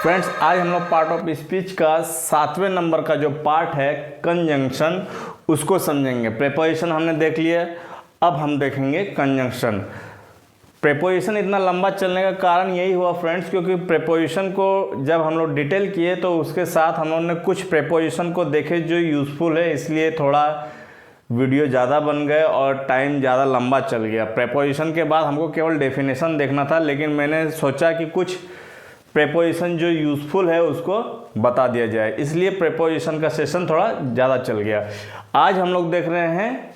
Friends, आज हम लोग पार्ट ऑफ स्पीच का 7वें नंबर का जो पार्ट है कंजंक्शन, उसको समझेंगे। प्रेपोजिशन हमने देख लिया, अब हम देखेंगे कंजंक्शन। प्रेपोजिशन इतना लंबा चलने का कारण यही हुआ फ्रेंड्स, क्योंकि प्रेपोजिशन को जब हम लोग डिटेल किए तो उसके साथ हम लोगों ने कुछ प्रेपोजिशन को देखे जो यूज़फुल है, इसलिए थोड़ा वीडियो ज़्यादा बन गए और टाइम ज़्यादा लंबा चल गया। प्रेपोजिशन के बाद हमको केवल डेफिनेशन देखना था, लेकिन मैंने सोचा कि कुछ प्रेपोजिशन जो यूज़फुल है उसको बता दिया जाए, इसलिए प्रेपोजिशन का सेशन थोड़ा ज़्यादा चल गया। आज हम लोग देख रहे हैं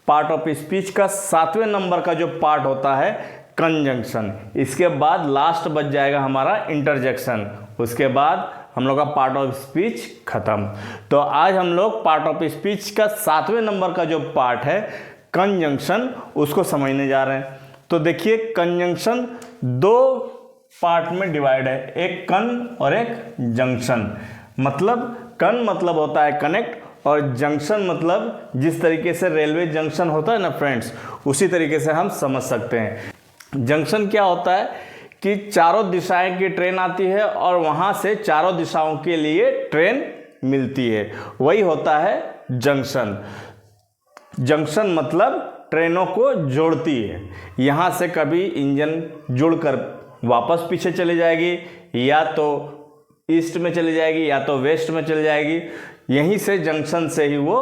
पार्ट ऑफ स्पीच का 7वें नंबर का जो पार्ट होता है कंजंक्शन। इसके बाद लास्ट बच जाएगा हमारा इंटरजेक्शन, उसके बाद हम लोग का पार्ट ऑफ स्पीच खत्म। तो आज हम लोग पार्ट ऑफ स्पीच का 7वें नंबर का जो पार्ट है कंजंक्शन, उसको समझने जा रहे हैं। तो देखिए, कंजंक्शन दो पार्ट में डिवाइड है, एक कन और एक जंक्शन। मतलब कन मतलब होता है कनेक्ट, और जंक्शन मतलब जिस तरीके से रेलवे जंक्शन होता है ना फ्रेंड्स, उसी तरीके से हम समझ सकते हैं। जंक्शन क्या होता है कि चारों दिशाएं की ट्रेन आती है और वहां से चारों दिशाओं के लिए ट्रेन मिलती है, वही होता है जंक्शन। जंक्शन मतलब ट्रेनों को जोड़ती है। यहाँ से कभी इंजन जुड़कर वापस पीछे चली जाएगी, या तो ईस्ट में चली जाएगी या तो वेस्ट में चली जाएगी। यहीं से जंक्शन से ही वो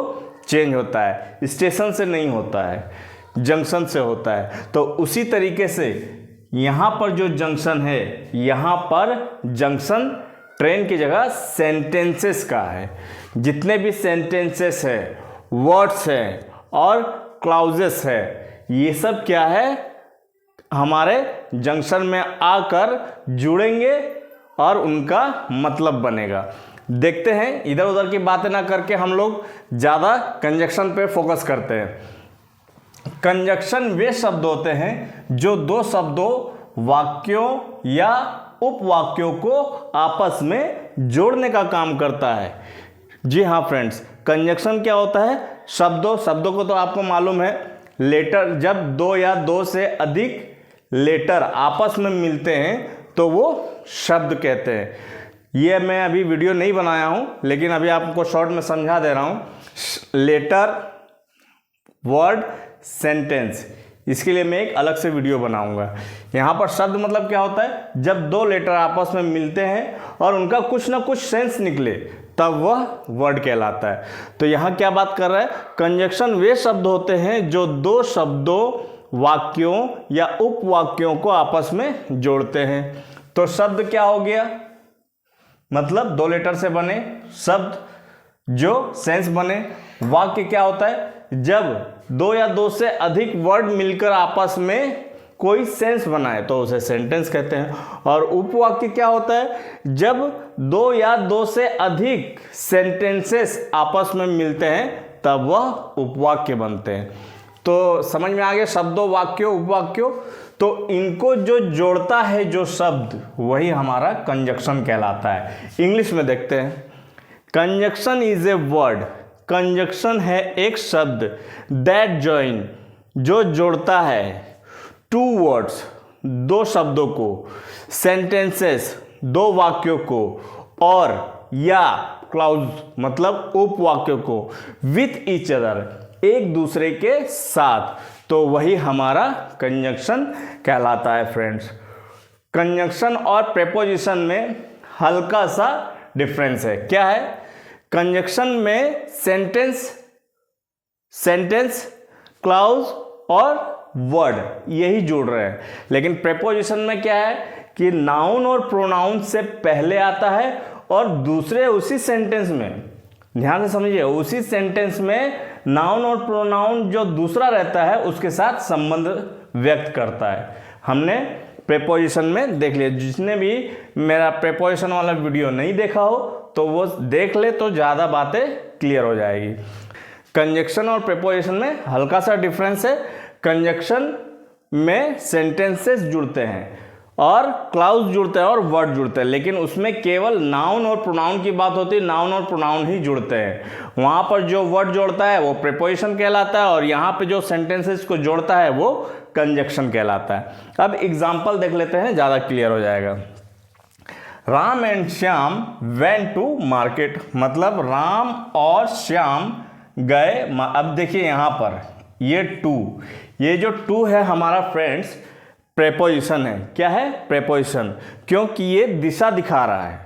चेंज होता है, स्टेशन से नहीं होता है, जंक्शन से होता है। तो उसी तरीके से यहाँ पर जो जंक्शन है, यहाँ पर जंक्शन ट्रेन की जगह सेंटेंसेस का है। जितने भी सेंटेंसेस है, वर्ड्स है और क्लाउजेस है, ये सब क्या है, हमारे जंक्शन में आकर जुड़ेंगे और उनका मतलब बनेगा। देखते हैं, इधर उधर की बातें ना करके हम लोग ज़्यादा कंजंक्शन पे फोकस करते हैं। कंजंक्शन वे शब्द होते हैं जो दो शब्दों, वाक्यों या उपवाक्यों को आपस में जोड़ने का काम करता है। जी हाँ फ्रेंड्स, कंजंक्शन क्या होता है, शब्दों को तो आपको मालूम है, लेटर, जब दो या दो से अधिक लेटर आपस में मिलते हैं तो वो शब्द कहते हैं। ये मैं अभी वीडियो नहीं बनाया हूँ, लेकिन अभी आपको शॉर्ट में समझा दे रहा हूँ। लेटर, वर्ड, सेंटेंस, इसके लिए मैं एक अलग से वीडियो बनाऊंगा। यहाँ पर शब्द मतलब क्या होता है, जब दो लेटर आपस में मिलते हैं और उनका कुछ ना कुछ सेंस निकले, तब वह वर्ड कहलाता है। तो यहाँ क्या बात कर रहा है, कंजंक्शन वे शब्द होते हैं जो दो शब्दों, वाक्यों या उपवाक्यों को आपस में जोड़ते हैं। तो शब्द क्या हो गया, मतलब दो लेटर से बने शब्द जो सेंस बने। वाक्य क्या होता है, जब दो या दो से अधिक वर्ड मिलकर आपस में कोई सेंस बनाए तो उसे सेंटेंस कहते हैं। और उपवाक्य क्या होता है, जब दो या दो से अधिक सेंटेंसेस आपस में मिलते हैं तब वह उपवाक्य बनते हैं। तो समझ में आ गया, शब्दों, वाक्यों, उपवाक्यों, तो इनको जो जोड़ता है जो शब्द, वही हमारा कंजंक्शन कहलाता है। इंग्लिश में देखते हैं, conjunction is a word, conjunction है एक शब्द, दैट जॉइन, जो जोड़ता है, टू वर्ड्स, दो शब्दों को, सेंटेंसेस, दो वाक्यों को, और या क्लाउज मतलब उपवाक्यों को, विथ ईच अदर, एक दूसरे के साथ, तो वही हमारा कंजंक्शन कहलाता है फ्रेंड्स। कंजंक्शन और प्रेपोजिशन में हल्का सा डिफरेंस है। क्या है, कंजंक्शन में सेंटेंस, क्लाउज और वर्ड यही जुड़ रहे हैं, लेकिन प्रेपोजिशन में क्या है कि नाउन और प्रोनाउन से पहले आता है और दूसरे उसी सेंटेंस में, ध्यान से समझिए, उसी सेंटेंस में नाउन और प्रोनाउन जो दूसरा रहता है उसके साथ संबंध व्यक्त करता है। हमने प्रेपोजिशन में देख लिया। जिसने भी मेरा प्रेपोजिशन वाला वीडियो नहीं देखा हो तो वो देख ले, तो ज़्यादा बातें क्लियर हो जाएगी। कंजंक्शन और प्रेपोजिशन में हल्का सा डिफरेंस है। कंजंक्शन में सेंटेंसेस जुड़ते हैं और क्लाउज जुड़ते हैं और वर्ड जुड़ते हैं, लेकिन उसमें केवल नाउन और प्रोनाउन की बात होती है, नाउन और प्रोनाउन ही जुड़ते हैं। वहाँ पर जो वर्ड जोड़ता है वो प्रेपोजिशन कहलाता है, और यहाँ पे जो सेंटेंसेस को जोड़ता है वो कंजंक्शन कहलाता है। अब एग्जाम्पल देख लेते हैं, ज़्यादा क्लियर हो जाएगा। Ram and Shyam went to market, मतलब राम और श्याम गए। अब देखिए यहाँ पर ये टू, ये जो टू है हमारा फ्रेंड्स प्रेपोजिशन है। क्या है? प्रेपोजिशन, क्योंकि ये दिशा दिखा रहा है,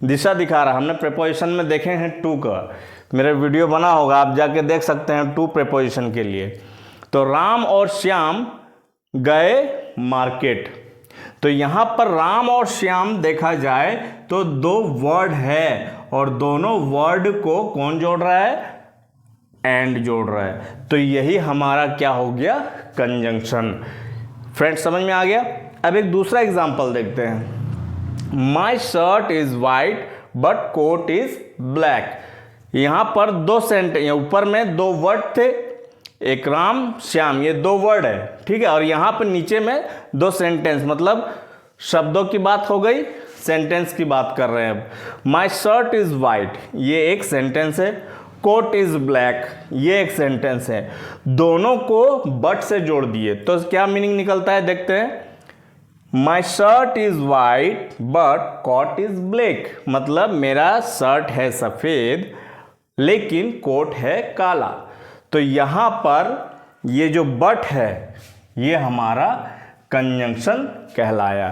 दिशा दिखा रहा है। हमने प्रेपोजिशन में देखे हैं टू का, मेरा वीडियो बना होगा, आप जाके देख सकते हैं टू प्रेपोजिशन के लिए। तो राम और श्याम गए मार्केट, तो यहाँ पर राम और श्याम देखा जाए तो दो वर्ड है और दोनों वर्ड को कौन जोड़ रहा है? एंड जोड़ रहा है। तो यही हमारा क्या हो गया? कंजंक्शन। फ्रेंड्स समझ में आ गया? अब एक दूसरा एग्जांपल देखते हैं। My shirt is white but coat is black. यहाँ पर दो सेंटेंस, ऊपर में दो वर्ड थे, एक राम श्याम, ये दो वर्ड है, ठीक है। और यहाँ पर नीचे में दो सेंटेंस, मतलब शब्दों की बात हो गई, सेंटेंस की बात कर रहे हैं अब। माई शर्ट इज वाइट, ये एक सेंटेंस है। कोट इज ब्लैक, ये एक सेंटेंस है। दोनों को बट से जोड़ दिए तो क्या मीनिंग निकलता है? देखते हैं। My shirt is white but coat is black, मतलब मेरा शर्ट है सफ़ेद लेकिन कोट है काला। तो यहाँ पर ये जो बट है ये हमारा कंजंक्शन कहलाया।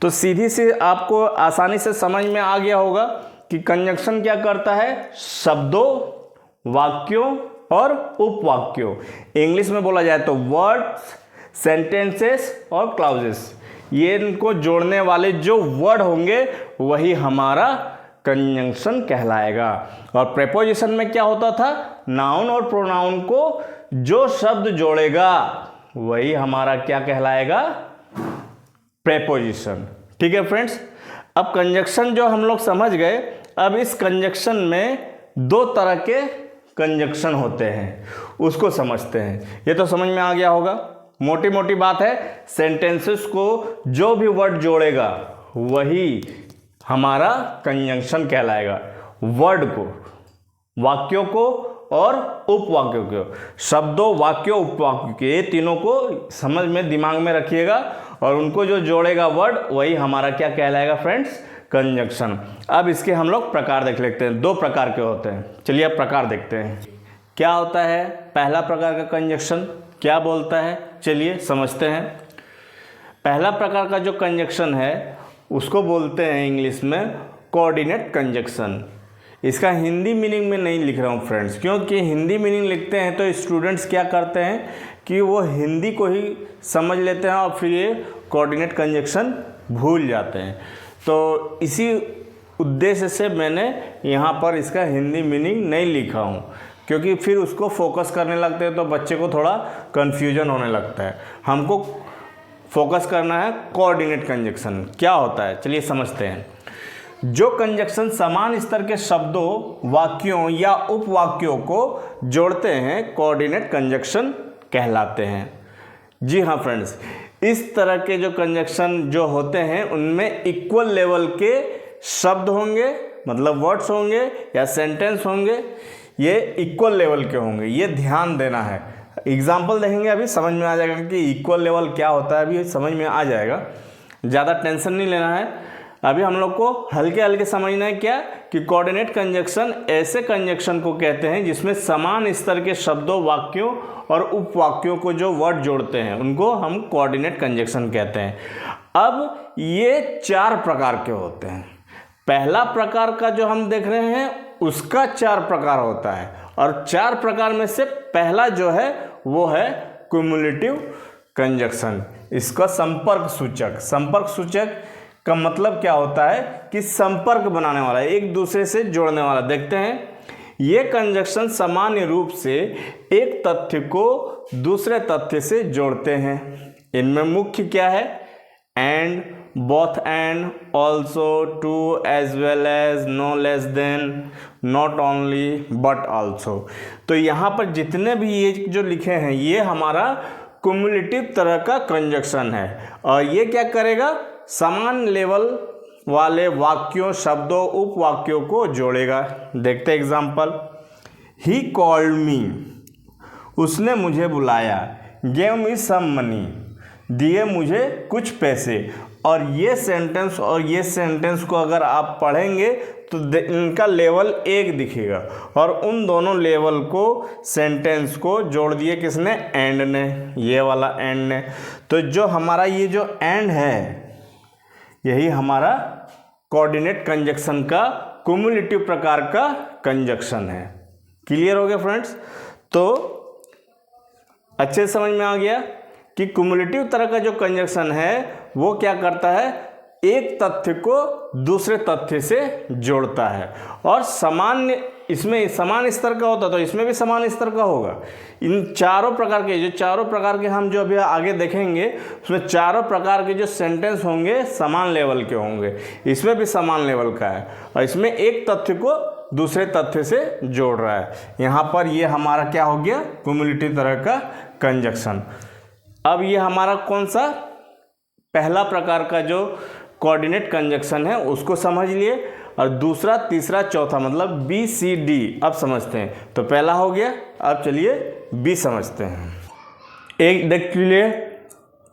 तो सीधी सी आपको आसानी से समझ में आ गया होगा कि कंजंक्शन क्या करता है? शब्दों, वाक्यों और उपवाक्यों, इंग्लिश में बोला जाए तो वर्ड्स, सेंटेंसेस और क्लाउजेस, ये इनको जोड़ने वाले जो वर्ड होंगे वही हमारा कंजंक्शन कहलाएगा। और प्रेपोजिशन में क्या होता था? नाउन और प्रोनाउन को जो शब्द जोड़ेगा वही हमारा क्या कहलाएगा? प्रेपोजिशन। ठीक है फ्रेंड्स, अब कंजंक्शन जो हम लोग समझ गए, अब इस कंजंक्शन में दो तरह के कंजंक्शन होते हैं, उसको समझते हैं। ये तो समझ में आ गया होगा, मोटी मोटी बात है। सेंटेंसेस को जो भी वर्ड जोड़ेगा वही हमारा कंजंक्शन कहलाएगा। वर्ड को, वाक्यों को और उपवाक्यों को, शब्दों, वाक्यों, उपवाक्यों के, ये तीनों को समझ में, दिमाग में रखिएगा और उनको जो जोड़ेगा वर्ड वही हमारा क्या कहलाएगा फ्रेंड्स? कंजंक्शन। अब इसके हम लोग प्रकार देख लेते हैं। दो प्रकार के होते हैं, चलिए अब प्रकार देखते हैं। क्या होता है पहला प्रकार का कंजंक्शन, क्या बोलता है? चलिए समझते हैं। पहला प्रकार का जो कंजंक्शन है उसको बोलते हैं इंग्लिश में कोऑर्डिनेट कंजंक्शन। इसका हिंदी मीनिंग में नहीं लिख रहा हूँ फ्रेंड्स, क्योंकि हिंदी मीनिंग लिखते हैं तो स्टूडेंट्स क्या करते हैं कि वो हिंदी को ही समझ लेते हैं और फिर ये कोऑर्डिनेट कंजंक्शन भूल जाते हैं। तो इसी उद्देश्य से मैंने यहाँ पर इसका हिंदी मीनिंग नहीं लिखा हूँ, क्योंकि फिर उसको फोकस करने लगते हैं तो बच्चे को थोड़ा कन्फ्यूजन होने लगता है। हमको फोकस करना है कोऑर्डिनेट कंजंक्शन क्या होता है, चलिए समझते हैं। जो कंजंक्शन समान स्तर के शब्दों, वाक्यों या उपवाक्यों को जोड़ते हैं कोऑर्डिनेट कंजंक्शन कहलाते हैं। जी हाँ फ्रेंड्स, इस तरह के जो कंजंक्शन जो होते हैं उनमें इक्वल लेवल के शब्द होंगे, मतलब वर्ड्स होंगे या सेंटेंस होंगे, ये इक्वल लेवल के होंगे, ये ध्यान देना है। एग्जाम्पल देखेंगे अभी समझ में आ जाएगा कि इक्वल लेवल क्या होता है, अभी समझ में आ जाएगा, ज़्यादा टेंशन नहीं लेना है। अभी हम लोग को हल्के हल्के समझना है क्या कि कोऑर्डिनेट कंजंक्शन ऐसे कंजंक्शन को कहते हैं जिसमें समान स्तर के शब्दों, वाक्यों और उपवाक्यों को जो वर्ड जोड़ते हैं उनको हम कोऑर्डिनेट कंजंक्शन कहते हैं। अब ये चार प्रकार के होते हैं। पहला प्रकार का जो हम देख रहे हैं उसका चार प्रकार होता है, और चार प्रकार में से पहला जो है वो है क्युमुलेटिव कंजंक्शन। इसका संपर्क सूचक, संपर्क सूचक का मतलब क्या होता है कि संपर्क बनाने वाला, एक दूसरे से जोड़ने वाला। देखते हैं, ये कंजंक्शन सामान्य रूप से एक तथ्य को दूसरे तथ्य से जोड़ते हैं। इनमें मुख्य क्या है? And, both and, also, too, as well as, no less than, not only, but also. तो यहाँ पर जितने भी ये जो लिखे हैं ये हमारा क्युमुलेटिव तरह का कंजंक्शन है, और ये क्या करेगा? समान लेवल वाले वाक्यों, शब्दों, उपवाक्यों को जोड़ेगा। देखते एग्जाम्पल। ही कॉल्ड मी, उसने मुझे बुलाया। गेव मी सम मनी, दिए मुझे कुछ पैसे। और ये सेंटेंस को अगर आप पढ़ेंगे तो इनका लेवल 1 दिखेगा, और उन दोनों लेवल को सेंटेंस को जोड़ दिए किसने? एंड ने, ये वाला एंड ने। तो जो हमारा ये जो एंड है यही हमारा कोऑर्डिनेट कंजक्शन का क्युमुलेटिव प्रकार का कंजक्शन है। क्लियर हो गया फ्रेंड्स? तो अच्छे से समझ में आ गया कि क्युमुलेटिव तरह का जो कंजक्शन है वो क्या करता है? एक तथ्य को दूसरे तथ्य से जोड़ता है, और सामान्य इसमें समान स्तर का होता तो इसमें भी समान स्तर का होगा। इन चारों प्रकार के हम जो अभी आगे देखेंगे उसमें चारों प्रकार के जो सेंटेंस होंगे समान लेवल के होंगे, इसमें भी समान लेवल का है, और इसमें एक तथ्य को दूसरे तथ्य से जोड़ रहा है। यहाँ पर ये हमारा क्या हो गया? क्युमुलेटिव तरह का कंजक्शन। अब ये हमारा कौन सा पहला प्रकार का जो कोऑर्डिनेट कंजक्शन है उसको समझ लिए, और दूसरा, तीसरा, चौथा मतलब बी सी डी अब समझते हैं। तो पहला हो गया, अब चलिए बी समझते हैं। एक देख लिए,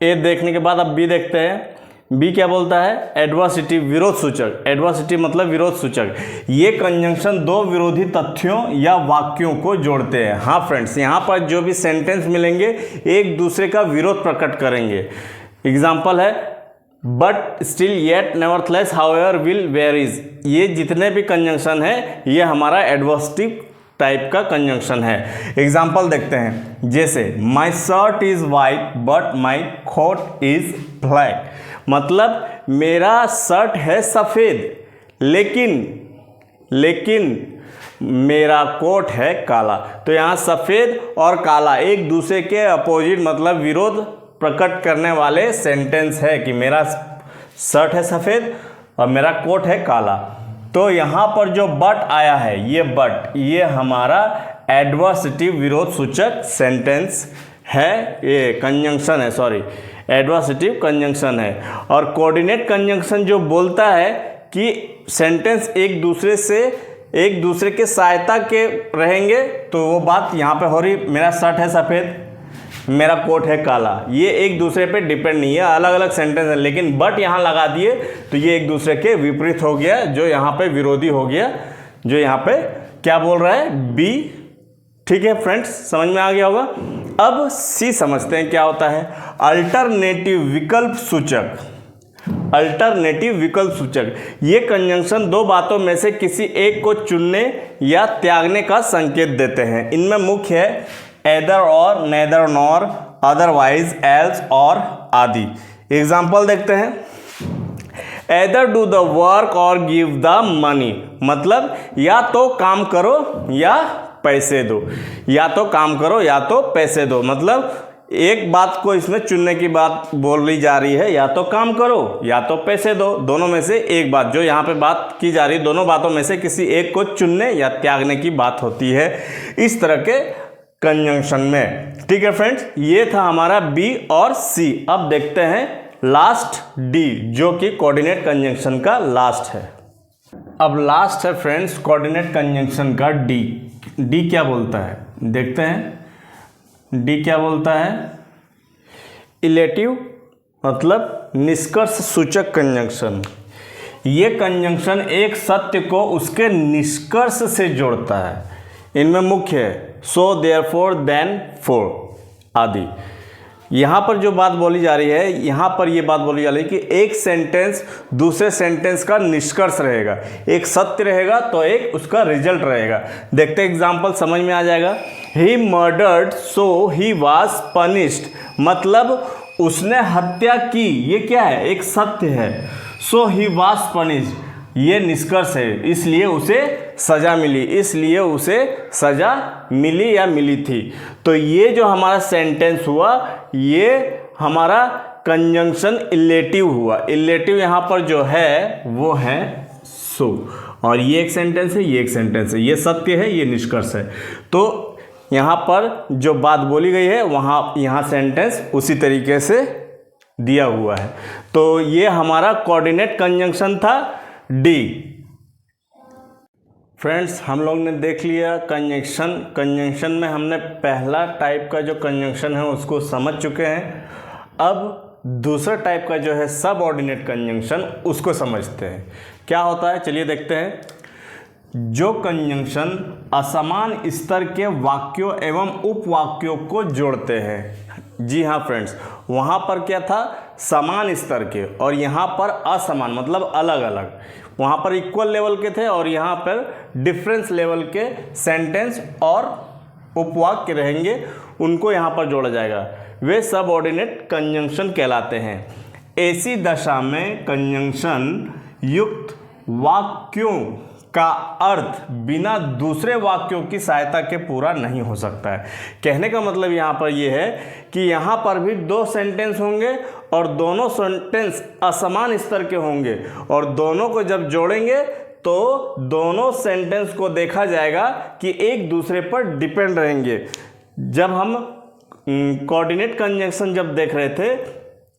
ए देखने के बाद अब बी देखते हैं। बी क्या बोलता है? एडवर्सिटी, विरोध सूचक। एडवर्सिटी मतलब विरोध सूचक। ये कंजंक्शन दो विरोधी तथ्यों या वाक्यों को जोड़ते हैं। हाँ फ्रेंड्स, यहाँ पर जो भी सेंटेंस मिलेंगे एक दूसरे का विरोध प्रकट करेंगे। एग्जाम्पल है but still yet nevertheless however while whereas. ये जितने भी कंजंक्शन है ये हमारा एडवर्सिटिव टाइप का कंजंक्शन है। एग्जाम्पल देखते हैं, जैसे my shirt is white but my coat is black. मतलब मेरा शर्ट है सफ़ेद लेकिन मेरा कोट है काला। तो यहाँ सफ़ेद और काला एक दूसरे के अपोजिट मतलब विरोध प्रकट करने वाले सेंटेंस है कि मेरा शर्ट है सफ़ेद और मेरा कोट है काला। तो यहाँ पर जो बट आया है, ये हमारा एडवर्सिटिव विरोध सूचक सेंटेंस है, ये कंजंक्शन है, सॉरी एडवर्सिटिव कंजंक्शन है। और कोऑर्डिनेट कंजंक्शन जो बोलता है कि सेंटेंस एक दूसरे के सहायता के रहेंगे, तो वो बात यहाँ पे हो रही, मेरा शर्ट है सफ़ेद, मेरा कोट है काला, ये एक दूसरे पे डिपेंड नहीं है, अलग अलग सेंटेंस है, लेकिन बट यहाँ लगा दिए तो ये एक दूसरे के विपरीत हो गया, जो यहाँ पे विरोधी हो गया, जो यहाँ पे क्या बोल रहा है? बी। ठीक है फ्रेंड्स, समझ में आ गया होगा। अब सी समझते हैं क्या होता है। अल्टरनेटिव विकल्प सूचक। अल्टरनेटिव विकल्प सूचक, ये कंजंक्शन दो बातों में से किसी एक को चुनने या त्यागने का संकेत देते हैं। इनमें मुख्य है either और, neither nor, otherwise, else और आदि। एग्जाम्पल देखते हैं, either do the work or give the money। मतलब या तो काम करो या पैसे दो, या तो काम करो या तो पैसे दो। मतलब एक बात को इसमें चुनने की बात बोली जा रही है, या तो काम करो या तो पैसे दो, दोनों में से एक बात। जो यहाँ पे बात की जा रही है दोनों बातों में से किसी एक को चुनने या त्यागने की बात होती है इस तरह के कंजंक्शन में। ठीक है फ्रेंड्स, ये था हमारा बी और सी। अब देखते हैं लास्ट डी, जो कि कोऑर्डिनेट कंजंक्शन का लास्ट है। अब लास्ट है फ्रेंड्स कोऑर्डिनेट कंजंक्शन का डी। डी क्या बोलता है देखते हैं। डी क्या बोलता है? इलेटिव मतलब निष्कर्ष सूचक कंजंक्शन। ये कंजंक्शन एक सत्य को उसके निष्कर्ष से जोड़ता है। इनमें मुख्य है सो, देयरफॉर, देन, फॉर आदि। यहाँ पर जो बात बोली जा रही है, यहाँ पर ये बात बोली जा रही है कि एक सेंटेंस दूसरे सेंटेंस का निष्कर्ष रहेगा, एक सत्य रहेगा तो एक उसका रिजल्ट रहेगा। देखते एग्जाम्पल, समझ में आ जाएगा। He murdered so he was punished. मतलब उसने हत्या की, ये क्या है? एक सत्य है। सो ही वाज पनिश्ड, ये निष्कर्ष है, इसलिए उसे सजा मिली, इसलिए उसे सजा मिली या मिली थी। तो ये जो हमारा सेंटेंस हुआ ये हमारा कंजंक्शन इलेटिव हुआ। इलेटिव यहाँ पर जो है वो है सो, और ये एक सेंटेंस है, ये एक सेंटेंस है, ये सत्य है, ये निष्कर्ष है। तो यहाँ पर जो बात बोली गई है यहाँ सेंटेंस उसी तरीके से दिया हुआ है। तो ये हमारा कोऑर्डिनेट कंजंक्शन था डी। फ्रेंड्स, हम लोग ने देख लिया कंजंक्शन में हमने पहला टाइप का जो कंजंक्शन है उसको समझ चुके हैं। अब दूसरा टाइप का जो है सबऑर्डिनेट कंजंक्शन उसको समझते हैं। क्या होता है चलिए देखते हैं। जो कंजंक्शन असमान स्तर के वाक्यों एवं उपवाक्यों को जोड़ते हैं। जी हाँ फ्रेंड्स, वहाँ पर क्या था, समान स्तर के, और यहाँ पर असमान मतलब अलग अलग। वहाँ पर इक्वल लेवल के थे और यहाँ पर डिफरेंस लेवल के सेंटेंस और उपवाक्य रहेंगे, उनको यहाँ पर जोड़ा जाएगा। वे सबऑर्डिनेट कंजंक्शन कहलाते हैं। ऐसी दशा में कंजंक्शन युक्त वाक्यों का अर्थ बिना दूसरे वाक्यों की सहायता के पूरा नहीं हो सकता है। कहने का मतलब यहाँ पर यह है कि यहाँ पर भी दो सेंटेंस होंगे और दोनों सेंटेंस असमान स्तर के होंगे, और दोनों को जब जोड़ेंगे तो दोनों सेंटेंस को देखा जाएगा कि एक दूसरे पर डिपेंड रहेंगे। जब हम कोऑर्डिनेट कंजंक्शन जब देख रहे थे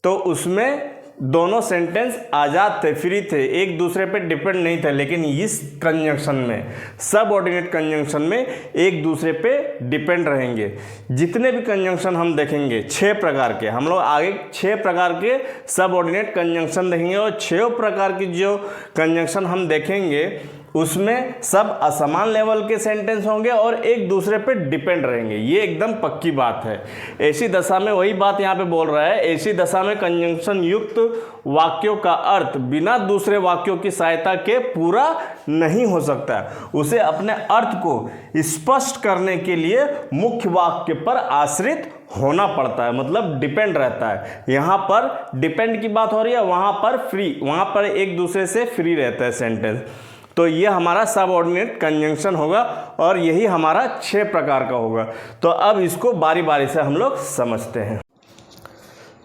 तो उसमें दोनों सेंटेंस आज़ाद थे, फ्री थे, एक दूसरे पे डिपेंड नहीं थे। लेकिन इस कंजंक्शन में, सबऑर्डिनेट कंजंक्शन में एक दूसरे पे डिपेंड रहेंगे। जितने भी कंजंक्शन हम देखेंगे 6 प्रकार के, हम लोग आगे 6 प्रकार के सबऑर्डिनेट कंजंक्शन देखेंगे, और 6 प्रकार की जो कंजंक्शन हम देखेंगे उसमें सब असमान लेवल के सेंटेंस होंगे और एक दूसरे पे डिपेंड रहेंगे। ये एकदम पक्की बात है। ऐसी दशा में, वही बात यहाँ पे बोल रहा है, ऐसी दशा में कंजंक्शन युक्त वाक्यों का अर्थ बिना दूसरे वाक्यों की सहायता के पूरा नहीं हो सकता। उसे अपने अर्थ को स्पष्ट करने के लिए मुख्य वाक्य पर आश्रित होना पड़ता है, मतलब डिपेंड रहता है। यहाँ पर डिपेंड की बात हो रही है, वहाँ पर फ्री, वहाँ पर एक दूसरे से फ्री रहता है सेंटेंस। तो ये हमारा सबऑर्डिनेट कंजंक्शन होगा और यही हमारा 6 प्रकार का होगा। तो अब इसको बारी बारी से हम लोग समझते हैं।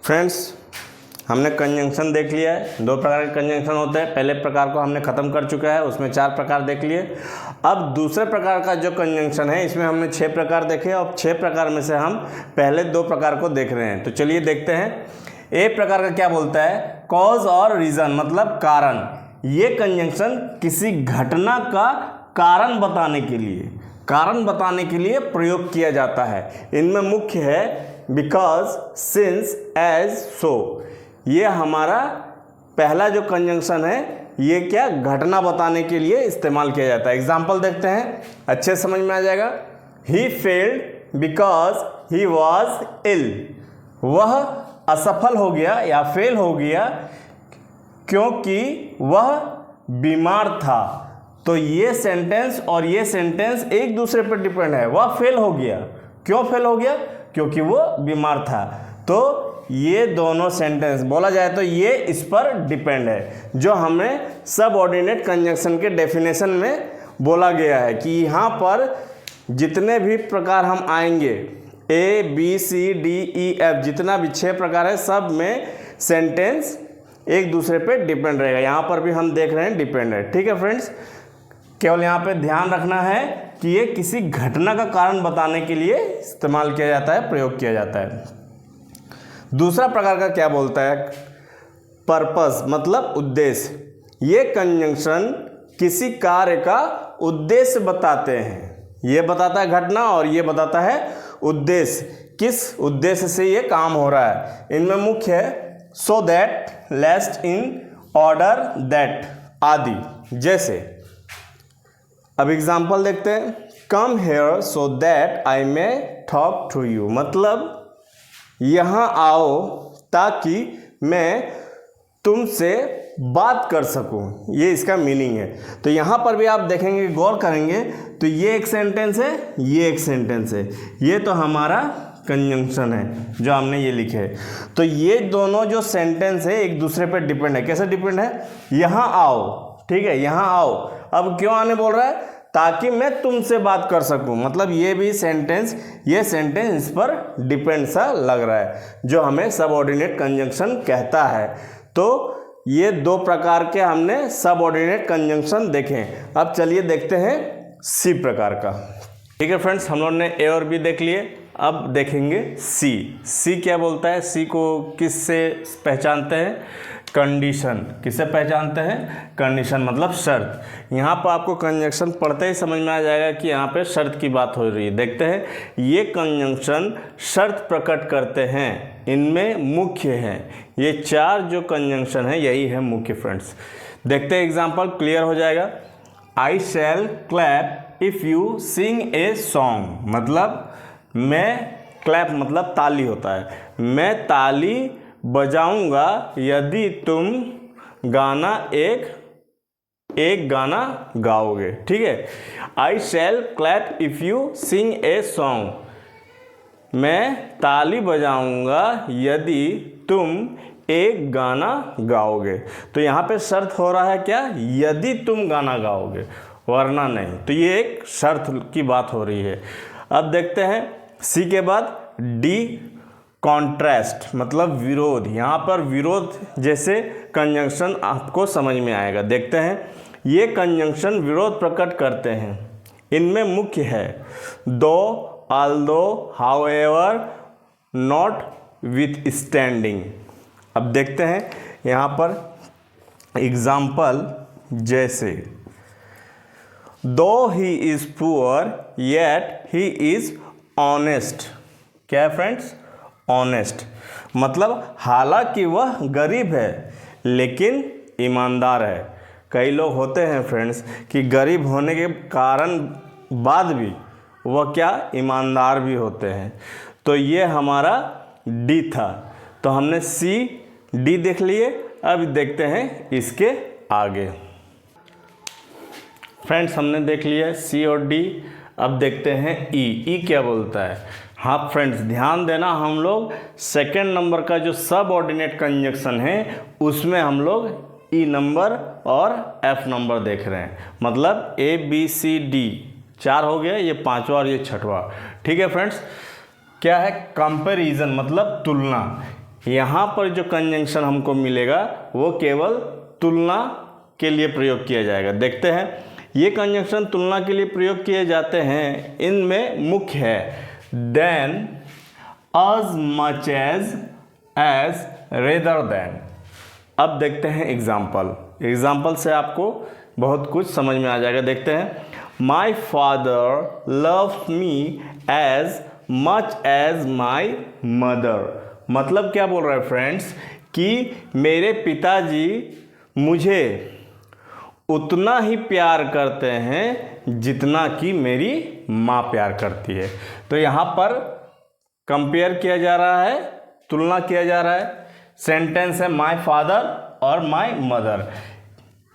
फ्रेंड्स, हमने कंजंक्शन देख लिया है। 2 प्रकार के कंजंक्शन होते हैं। पहले प्रकार को हमने ख़त्म कर चुका है, उसमें 4 प्रकार देख लिए। अब दूसरे प्रकार का जो कंजंक्शन है, इसमें हमने 6 प्रकार देखे और 6 प्रकार में से हम पहले 2 प्रकार को देख रहे हैं। तो चलिए देखते हैं। ए प्रकार का क्या बोलता है, कॉज और रीज़न मतलब कारण। ये कंजंक्शन किसी घटना का कारण बताने के लिए प्रयोग किया जाता है। इनमें मुख्य है बिकॉज, सिंस, एज, सो। ये हमारा पहला जो कंजंक्शन है, ये क्या घटना बताने के लिए इस्तेमाल किया जाता है। एग्जाम्पल देखते हैं, अच्छे समझ में आ जाएगा। He failed because he was ill. वह असफल हो गया या फेल हो गया क्योंकि वह बीमार था। तो ये सेंटेंस और ये सेंटेंस एक दूसरे पर डिपेंड है। वह फेल हो गया, क्यों फेल हो गया, क्योंकि वो बीमार था। तो ये दोनों सेंटेंस बोला जाए तो ये इस पर डिपेंड है, जो हमें सबऑर्डिनेट कंजंक्शन के डेफिनेशन में बोला गया है कि यहाँ पर जितने भी प्रकार हम आएंगे, A, B, C, D, E, F, जितना भी 6 प्रकार है, सब में सेंटेंस एक दूसरे पे डिपेंड रहेगा। यहाँ पर भी हम देख रहे हैं डिपेंड है। ठीक है फ्रेंड्स, केवल यहाँ पे ध्यान रखना है कि ये किसी घटना का कारण बताने के लिए इस्तेमाल किया जाता है, प्रयोग किया जाता है। दूसरा प्रकार का क्या बोलता है, पर्पस मतलब उद्देश्य। ये कंजंक्शन किसी कार्य का उद्देश्य बताते हैं। ये बताता है घटना और ये बताता है उद्देश्य, किस उद्देश्य से ये काम हो रहा है। इनमें मुख्य है so that, lest in, order that आदि। जैसे अब एग्जाम्पल देखते हैं, come here so that I may talk to you, मतलब यहाँ आओ ताकि मैं तुमसे बात कर सकूं, ये इसका मीनिंग है। तो यहाँ पर भी आप देखेंगे, गौर करेंगे तो ये एक सेंटेंस है, ये एक सेंटेंस है, ये तो हमारा कंजंक्शन है जो हमने ये लिखे है। तो ये दोनों जो सेंटेंस है एक दूसरे पर डिपेंड है। कैसे डिपेंड है, यहाँ आओ, ठीक है, यहाँ आओ। अब क्यों आने बोल रहा है, ताकि मैं तुमसे बात कर सकूं, मतलब ये भी सेंटेंस, ये सेंटेंस इस पर डिपेंड सा लग रहा है, जो हमें सबऑर्डिनेट कंजंक्शन कहता है। तो ये 2 प्रकार के हमने सबऑर्डिनेट कंजंक्शन देखे। अब चलिए देखते हैं सी प्रकार का। ठीक है फ्रेंड्स, हम लोगों ने ए और बी देख लिए। अब देखेंगे सी। सी क्या बोलता है, सी को किससे पहचानते हैं, कंडीशन। किससे पहचानते हैं, कंडीशन मतलब शर्त। यहाँ पर आपको कंजंक्शन पढ़ते ही समझ में आ जाएगा कि यहाँ पे शर्त की बात हो रही है। देखते हैं, ये कंजंक्शन शर्त प्रकट करते हैं, इनमें मुख्य हैं। ये 4 जो कंजंक्शन है यही है मुख्य फ्रेंड्स। देखते हैं एग्जाम्पल, क्लियर हो जाएगा। I shall clap if you sing a song, मतलब मैं, क्लैप मतलब ताली होता है, मैं ताली बजाऊंगा यदि तुम गाना एक गाना गाओगे। ठीक है, I shall clap if you sing a song, मैं ताली बजाऊंगा यदि तुम एक गाना गाओगे। तो यहाँ पे शर्त हो रहा है क्या, यदि तुम गाना गाओगे, वरना नहीं। तो ये एक शर्त की बात हो रही है। अब देखते हैं सी के बाद डी, कॉन्ट्रास्ट मतलब विरोध। यहाँ पर विरोध जैसे कंजंक्शन आपको समझ में आएगा। देखते हैं, ये कंजंक्शन विरोध प्रकट करते हैं। इनमें मुख्य है दो, although, however, not, with standing. अब देखते हैं यहाँ पर एग्जाम्पल, जैसे दो he is poor yet he is honest. क्या है फ्रेंड्स, ऑनेस्ट मतलब हालांकि वह गरीब है लेकिन ईमानदार है। कई लोग होते हैं फ्रेंड्स कि गरीब होने के कारण बाद भी वह क्या, ईमानदार भी होते हैं। तो ये हमारा डी था। तो हमने सी डी देख लिए। अब देखते हैं इसके आगे। फ्रेंड्स हमने देख लिया सी और डी। अब देखते हैं ई। ई क्या बोलता है? हाँ फ्रेंड्स ध्यान देना, हम लोग सेकेंड नंबर का जो सब ऑर्डिनेट कंजंक्शन है उसमें हम लोग ई नंबर और एफ नंबर देख रहे हैं। मतलब ए बी सी डी 4 हो गया, ये 5वां और ये 6वां। ठीक है फ्रेंड्स, क्या है कंपैरिजन मतलब तुलना। यहाँ पर जो कंजंक्शन हमको मिलेगा वो केवल तुलना के लिए प्रयोग किया जाएगा। देखते हैं, ये कंजंक्शन तुलना के लिए प्रयोग किए जाते हैं। इनमें मुख्य है then, as much as, rather than। अब देखते हैं एग्जाम्पल से आपको बहुत कुछ समझ में आ जाएगा। देखते हैं, my father loves me as much as my mother। मतलब क्या बोल रहा है फ्रेंड्स कि मेरे पिताजी मुझे उतना ही प्यार करते हैं जितना कि मेरी माँ प्यार करती है। तो यहाँ पर कंपेयर किया जा रहा है, तुलना किया जा रहा है। सेंटेंस है माय फादर और माय मदर।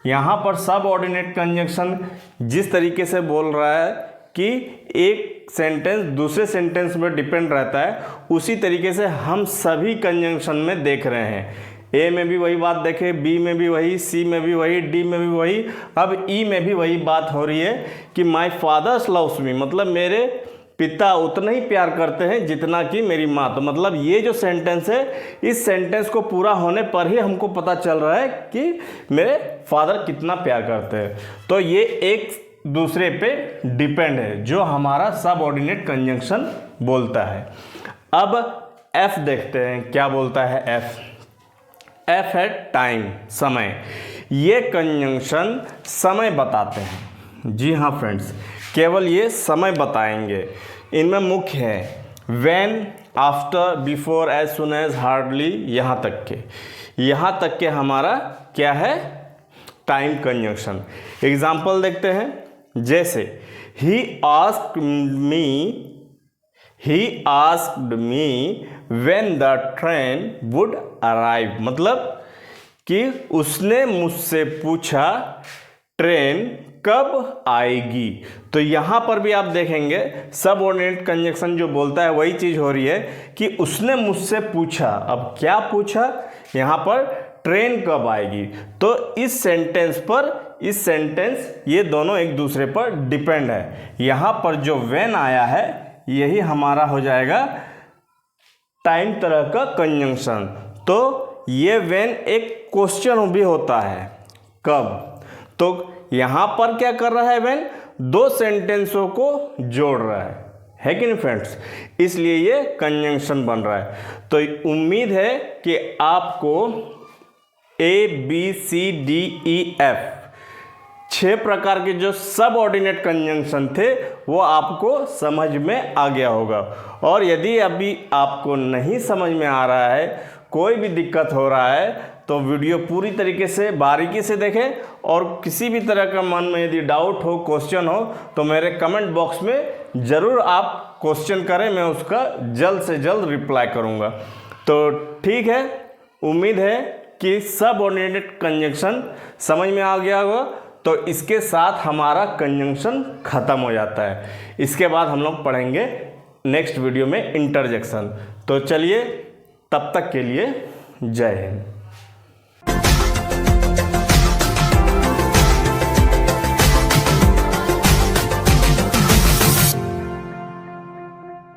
यहाँ पर सब ऑर्डिनेट कंजंक्शन जिस तरीके से बोल रहा है कि एक सेंटेंस दूसरे सेंटेंस में डिपेंड रहता है, उसी तरीके से हम सभी कंजंक्शन में देख रहे हैं। ए में भी वही बात देखे, बी में भी वही, सी में भी वही, डी में भी वही, अब ई में भी वही बात हो रही है कि माय फादर्स लव्स मी, मतलब मेरे पिता उतना ही प्यार करते हैं जितना कि मेरी माँ। तो मतलब ये जो सेंटेंस है, इस सेंटेंस को पूरा होने पर ही हमको पता चल रहा है कि मेरे फादर कितना प्यार करते हैं। तो ये एक दूसरे पे डिपेंड है, जो हमारा सब ऑर्डिनेट कंजंक्शन बोलता है। अब एफ देखते हैं क्या बोलता है एफ। एफ है टाइम, समय। ये कंजंक्शन समय बताते हैं। जी हाँ फ्रेंड्स, केवल ये समय बताएंगे। इनमें मुख्य है when, after, before, as soon as, hardly, यहाँ तक के हमारा क्या है टाइम कंजंक्शन। एग्जाम्पल देखते हैं, जैसे he asked me when the train would arrive. मतलब कि उसने मुझसे पूछा ट्रेन कब आएगी। तो यहाँ पर भी आप देखेंगे सब ऑर्डिनेट कंजंक्शन जो बोलता है वही चीज़ हो रही है कि उसने मुझसे पूछा। अब क्या पूछा, यहाँ पर ट्रेन कब आएगी। तो इस सेंटेंस ये दोनों एक दूसरे पर डिपेंड है। यहाँ पर जो व्हेन आया है यही हमारा हो जाएगा टाइम तरह का कंजंक्शन। तो ये व्हेन एक क्वेश्चन भी होता है, कब। तो यहाँ पर क्या कर रहा है व्हेन, दो सेंटेंसों को जोड़ रहा है कि नहीं फ्रेंड्स, इसलिए ये कंजंक्शन बन रहा है। तो उम्मीद है कि आपको A B C D E F 6 प्रकार के जो सब ऑर्डिनेट कंजंक्शन थे वो आपको समझ में आ गया होगा। और यदि अभी आपको नहीं समझ में आ रहा है कोई भी दिक्कत हो रहा है तो वीडियो पूरी तरीके से बारीकी से देखें, और किसी भी तरह का मन में यदि डाउट हो, क्वेश्चन हो, तो मेरे कमेंट बॉक्स में ज़रूर आप क्वेश्चन करें, मैं उसका जल्द से जल्द रिप्लाई करूँगा। तो ठीक है, उम्मीद है कि सबऑर्डिनेटेड कंजंक्शन समझ में आ गया होगा। तो इसके साथ हमारा कंजंक्शन ख़त्म हो जाता है। इसके बाद हम लोग पढ़ेंगे नेक्स्ट वीडियो में इंटरजेक्शन। तो चलिए, तब तक के लिए जय हिंद।